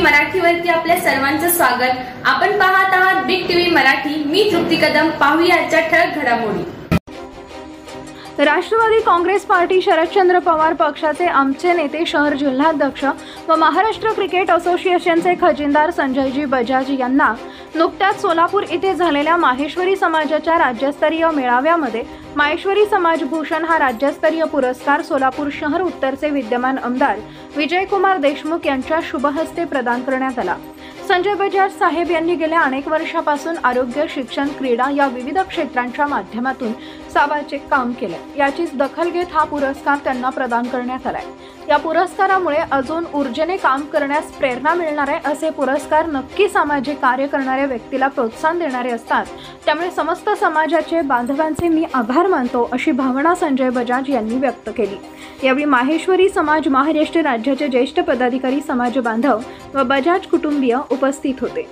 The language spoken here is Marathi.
मराठीवरती आपल्या सर्वांचं स्वागत। आपण पाहत आहात बिग टीव्ही मराठी। मी तृप्ती कदम। पाहूया आजच्या ठळक घडामोडी। राष्ट्रवादी काँग्रेस पार्टी शरदचंद्र पवार पक्षाचे आमचे नेते शहर जिल्हाध्यक्ष व महाराष्ट्र क्रिकेट असोसिएशनचे खजिनदार संजयजी बजाज यांना नुकत्याच सोलापूर येथे झालेल्या माहेश्वरी समाजाच्या राज्यस्तरीय मेळाव्यामध्ये माहेश्वरी समाज भूषण हा राज्यस्तरीय पुरस्कार सोलापूर शहर उत्तरचे विद्यमान आमदार विजयकुमार देशमुख यांच्या शुभहस्ते प्रदान करण्यात आला। संजय बजाज साहेब यांनी गेल्या अनेक वर्षापासून आरोग्य, शिक्षण, क्रीडा या विविध क्षेत्रांच्या माध्यमातून सामाजिक काम केले। याचीच दखल घेत हा पुरस्कार त्यांना प्रदान करण्यात आलाय। या पुरस्कारामुळे अजून ऊर्जेने काम करण्यास प्रेरणा मिळणार आहे। असे पुरस्कार नक्की सामाजिक कार्य करणाऱ्या व्यक्तीला प्रोत्साहन देणारे असतात। त्यामुळे समस्त समाजाचे बांधवांचे मी आभार मानतो, अशी भावना संजय बजाज यांनी व्यक्त केली। यावेळी माहेश्वरी समाज महाराष्ट्र राज्याचे ज्येष्ठ पदाधिकारी, समाज बांधव व बजाज कुटुंबीय उपस्थित होते।